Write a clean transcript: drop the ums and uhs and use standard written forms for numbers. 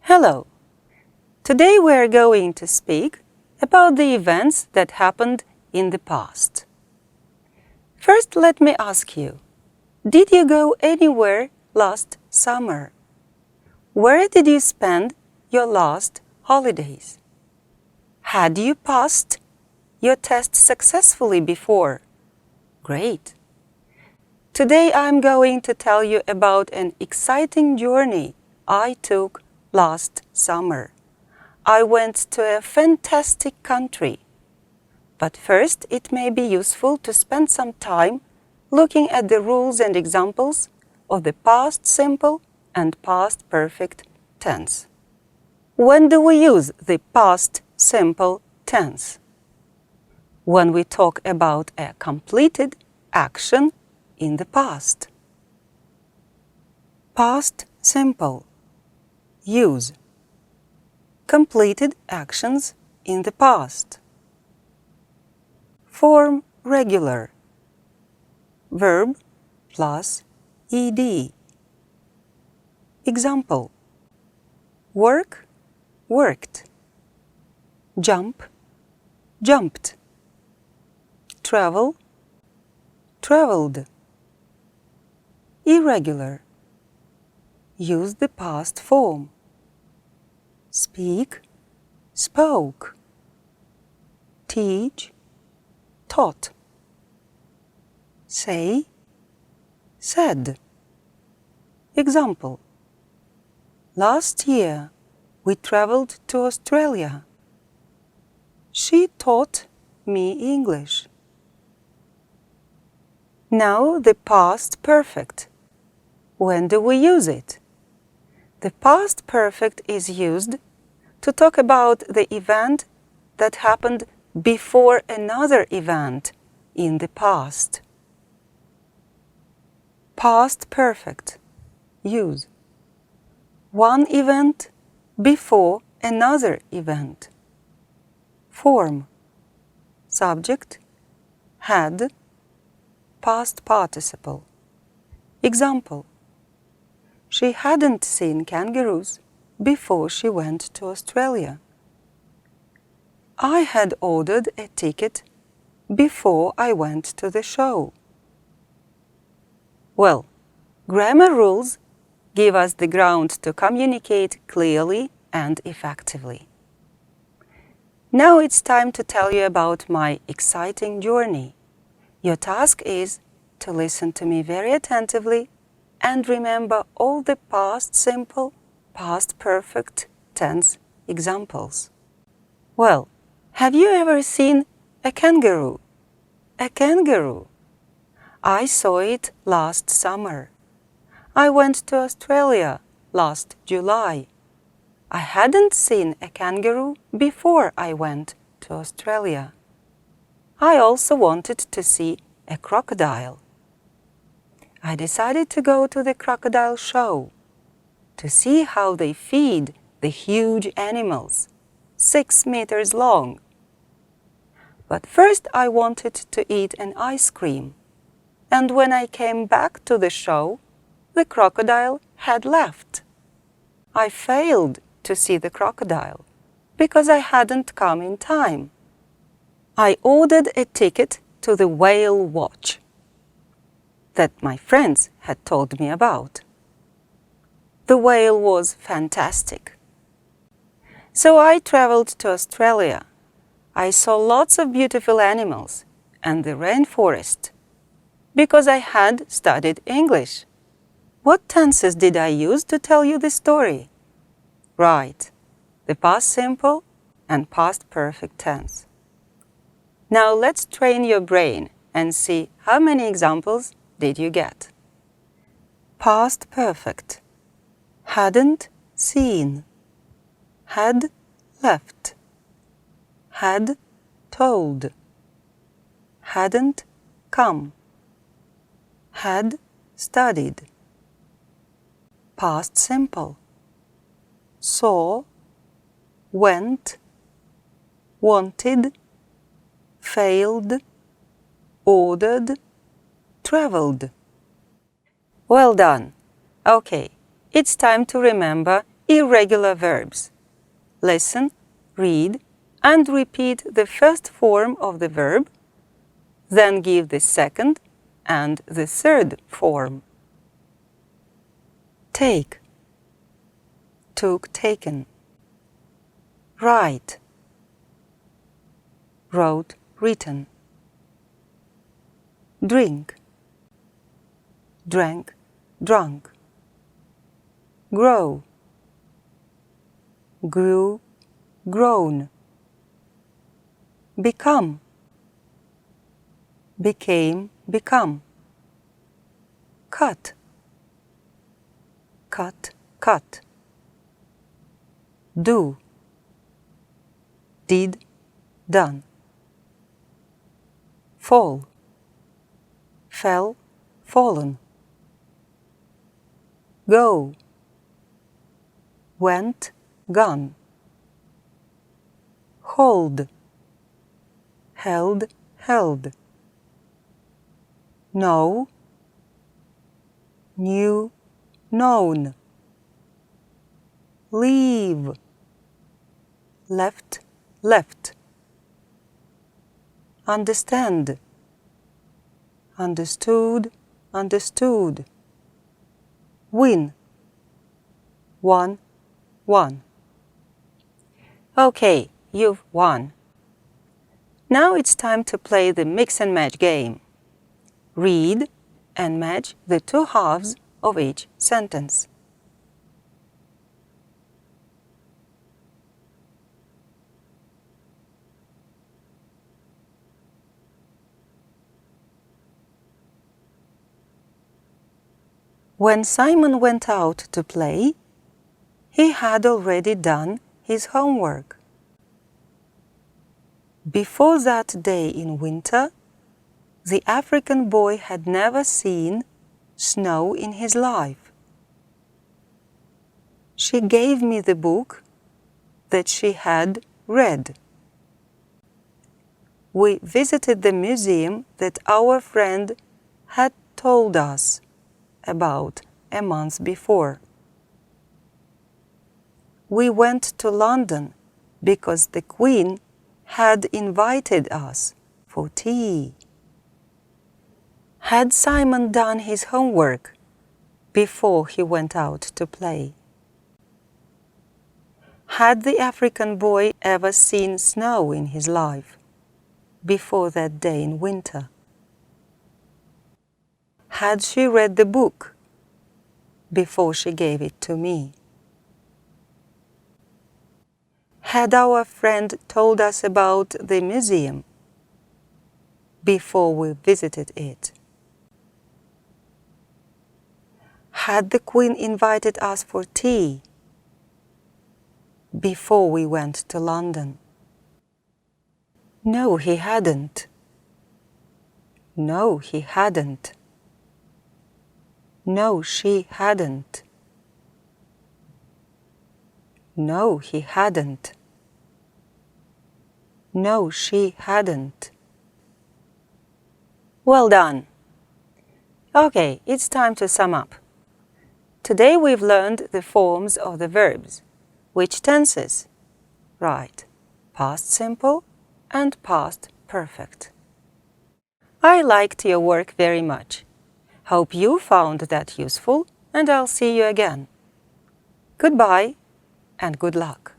Hello! Today we are going to speak about the events that happened in the past. First, let me ask you, did you go anywhere last summer? Where did you spend your last holidays? Had you passed your test successfully before? Great! Today I'm going to tell you about an exciting journey I took last summer. I went to a fantastic country. But first, it may be useful to spend some time looking at the rules and examples of the past simple and past perfect tense. When do we use the past simple tense? When we talk about a completed action in the past. Past simple. Use. Completed actions in the past. Form regular. Verb plus ed. Example. Work, worked. Jump, jumped. Travel, traveled. Irregular. Use the past form. Speak, spoke. Teach, taught. Say, said. Example. Last year, we traveled to Australia. She taught me English. Now the past perfect. When do we use it? The past perfect is used to talk about the event that happened before another event in the past. Past perfect. Use. One event before another event. Form. Subject. Had. Past participle. Example. She hadn't seen kangaroos before she went to Australia. I had ordered a ticket before I went to the show. Well, grammar rules give us the ground to communicate clearly and effectively. Now it's time to tell you about my exciting journey. Your task is to listen to me very attentively and remember all the past simple, past perfect tense examples. Well, have you ever seen a kangaroo? A kangaroo. I saw it last summer. I went to Australia last July. I hadn't seen a kangaroo before I went to Australia. I also wanted to see a crocodile. I decided to go to the crocodile show to see how they feed the huge animals, 6 meters long. But first I wanted to eat an ice cream, and when I came back to the show, the crocodile had left. I failed to see the crocodile because I hadn't come in time. I ordered a ticket to the whale watch that my friends had told me about. The whale was fantastic. So I traveled to Australia. I saw lots of beautiful animals and the rainforest because I had studied English. What tenses did I use to tell you the story? Right, the past simple and past perfect tense. Now let's train your brain and see how many examples did you get. Past perfect. Hadn't seen. Had left. Had told. Hadn't come. Had studied. Past simple. Saw. Went. Wanted. Failed. Ordered. Traveled. Well done. Okay, it's time to remember irregular verbs. Listen, read, and repeat the first form of the verb, then give the second and the third form. Take, took, taken. Write, wrote, written. Drink, drank, drunk. Grow, grew, grown. Become, became, become. Cut, cut, cut. Do, did, done. Fall, fell, fallen. Go, went, gone. Hold, held, held. Know, knew, known. Leave, left, left. Understand, understood, understood. Win, won, won. Okay, you've won. Now it's time to play the mix and match game. Read and match the two halves of each sentence. When Simon went out to play, he had already done his homework. Before that day in winter, the African boy had never seen snow in his life. She gave me the book that she had read. We visited the museum that our friend had told us about a month before. We went to London because the Queen had invited us for tea. Had Simon done his homework before he went out to play? Had the African boy ever seen snow in his life before that day in winter? Had she read the book before she gave it to me? Had our friend told us about the museum before we visited it? Had the Queen invited us for tea before we went to London? No, he hadn't. No, he hadn't. No, she hadn't. No, he hadn't. No, she hadn't. Well done. Okay, it's time to sum up. Today we've learned the forms of the verbs. Which tenses? Right, past simple and past perfect. I liked your work very much. Hope you found that useful, and I'll see you again. Goodbye and good luck.